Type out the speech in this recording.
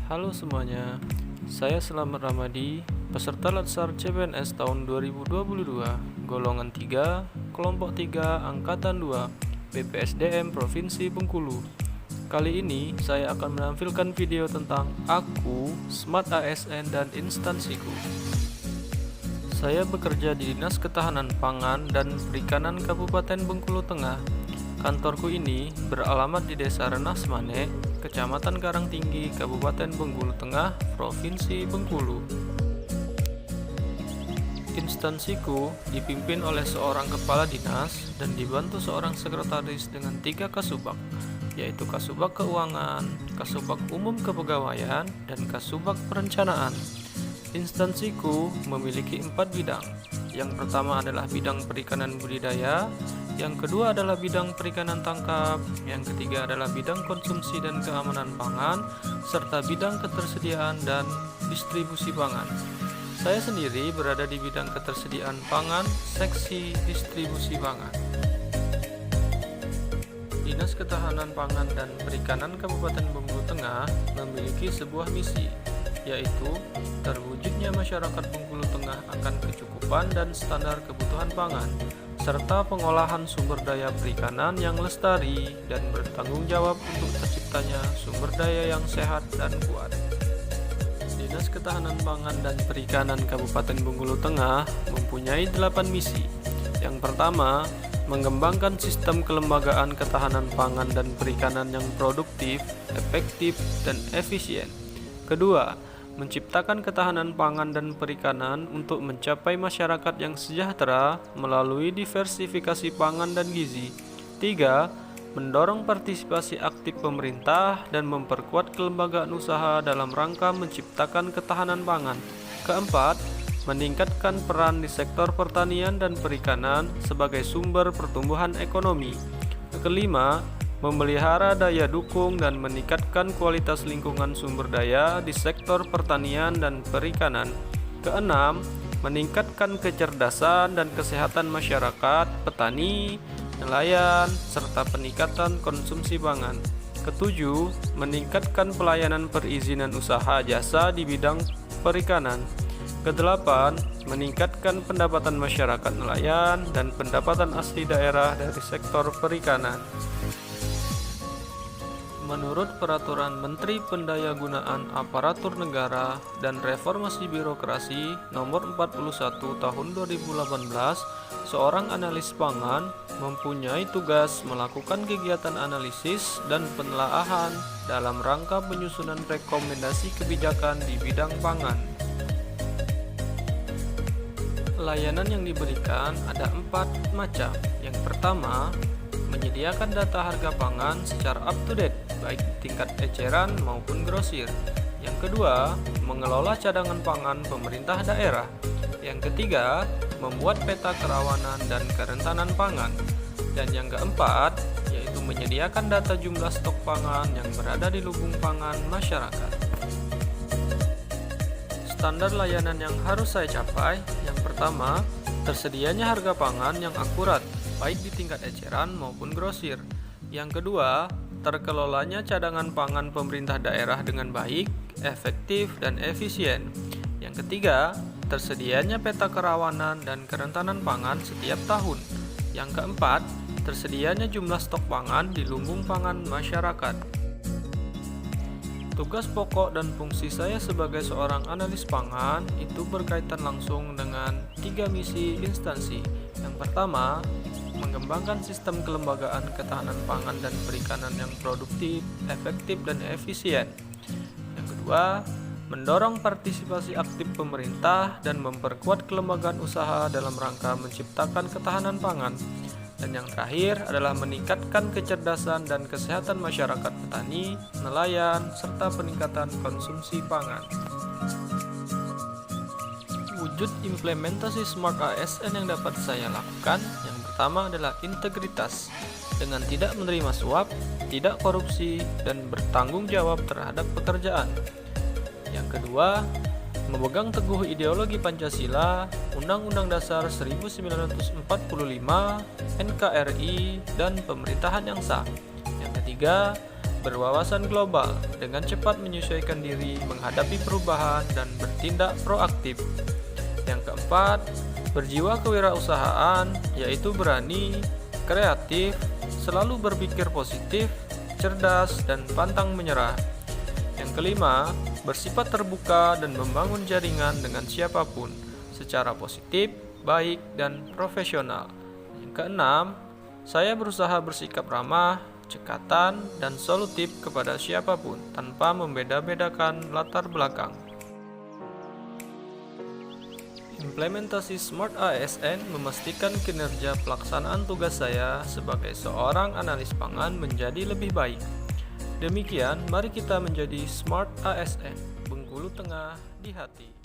Halo semuanya, saya Selamat Ramadi, peserta Latsar CPNS tahun 2022, golongan 3, kelompok 3, angkatan 2, BPSDM Provinsi Bengkulu. Kali ini saya akan menampilkan video tentang aku, Smart ASN, dan instansiku. Saya bekerja di Dinas Ketahanan Pangan dan Perikanan Kabupaten Bengkulu Tengah. Kantorku ini beralamat di Desa Renah Semane, Kecamatan Karangtinggi, Kabupaten Bengkulu Tengah, Provinsi Bengkulu. Instansiku dipimpin oleh seorang kepala dinas dan dibantu seorang sekretaris dengan 3 kasubag, yaitu Kasubag Keuangan, Kasubag Umum Kepegawaian, dan Kasubag Perencanaan. Instansiku memiliki 4 bidang. Yang pertama adalah bidang perikanan budidaya, yang kedua adalah bidang perikanan tangkap, yang ketiga adalah bidang konsumsi dan keamanan pangan, serta bidang ketersediaan dan distribusi pangan. Saya sendiri berada di bidang ketersediaan pangan, seksi distribusi pangan. Dinas Ketahanan Pangan dan Perikanan Kabupaten Bengkulu Tengah memiliki sebuah misi, yaitu terwujudnya masyarakat Bengkulu Tengah akan kecukupan dan standar kebutuhan pangan, serta pengolahan sumber daya perikanan yang lestari dan bertanggung jawab untuk terciptanya sumber daya yang sehat dan kuat. Dinas Ketahanan Pangan dan Perikanan Kabupaten Bengkulu Tengah mempunyai 8 misi. Yang pertama, mengembangkan sistem kelembagaan ketahanan pangan dan perikanan yang produktif, efektif, dan efisien. Kedua, menciptakan ketahanan pangan dan perikanan untuk mencapai masyarakat yang sejahtera melalui diversifikasi pangan dan gizi. 3. Mendorong partisipasi aktif pemerintah dan memperkuat kelembagaan usaha dalam rangka menciptakan ketahanan pangan. Keempat, meningkatkan peran di sektor pertanian dan perikanan sebagai sumber pertumbuhan ekonomi. Kelima, memelihara daya dukung dan meningkatkan kualitas lingkungan sumber daya di sektor pertanian dan perikanan. Keenam, meningkatkan kecerdasan dan kesehatan masyarakat, petani, nelayan, serta peningkatan konsumsi pangan. Ketujuh, meningkatkan pelayanan perizinan usaha jasa di bidang perikanan. Kedelapan, meningkatkan pendapatan masyarakat nelayan dan pendapatan asli daerah dari sektor perikanan. Menurut Peraturan Menteri Pendayagunaan Aparatur Negara dan Reformasi Birokrasi Nomor 41 Tahun 2018, seorang analis pangan mempunyai tugas melakukan kegiatan analisis dan penelaahan dalam rangka penyusunan rekomendasi kebijakan di bidang pangan. Layanan yang diberikan ada 4 macam. Yang pertama, menyediakan data harga pangan secara up-to-date, baik tingkat eceran maupun grosir. Yang kedua, mengelola cadangan pangan pemerintah daerah. Yang ketiga, membuat peta kerawanan dan kerentanan pangan. Dan yang keempat, yaitu menyediakan data jumlah stok pangan yang berada di lumbung pangan masyarakat. Standar layanan yang harus saya capai, yang pertama, tersedianya harga pangan yang akurat, baik di tingkat eceran maupun grosir. Yang kedua, terkelolanya cadangan pangan pemerintah daerah dengan baik, efektif, dan efisien. Yang ketiga, tersedianya peta kerawanan dan kerentanan pangan setiap tahun. Yang keempat, tersedianya jumlah stok pangan di lumbung pangan masyarakat. Tugas pokok dan fungsi saya sebagai seorang analis pangan itu berkaitan langsung dengan 3 misi instansi. Yang pertama, mengembangkan sistem kelembagaan ketahanan pangan dan perikanan yang produktif, efektif, dan efisien. Yang kedua, mendorong partisipasi aktif pemerintah dan memperkuat kelembagaan usaha dalam rangka menciptakan ketahanan pangan. Dan yang terakhir adalah meningkatkan kecerdasan dan kesehatan masyarakat petani, nelayan, serta peningkatan konsumsi pangan. Wujud implementasi Smart ASN yang dapat saya lakukan, yang pertama adalah integritas, dengan tidak menerima suap, tidak korupsi, dan bertanggung jawab terhadap pekerjaan. Yang kedua, memegang teguh ideologi Pancasila, Undang-Undang Dasar 1945, NKRI, dan pemerintahan yang sah. Yang ketiga, berwawasan global dengan cepat menyesuaikan diri menghadapi perubahan dan bertindak proaktif. Yang keempat, berjiwa kewirausahaan, yaitu berani, kreatif, selalu berpikir positif, cerdas, dan pantang menyerah. Yang kelima, bersifat terbuka dan membangun jaringan dengan siapapun secara positif, baik, dan profesional. Yang keenam, saya berusaha bersikap ramah, cekatan, dan solutif kepada siapapun tanpa membeda-bedakan latar belakang. Implementasi Smart ASN memastikan kinerja pelaksanaan tugas saya sebagai seorang analis pangan menjadi lebih baik. Demikian, mari kita menjadi Smart ASN, Bengkulu Tengah di hati.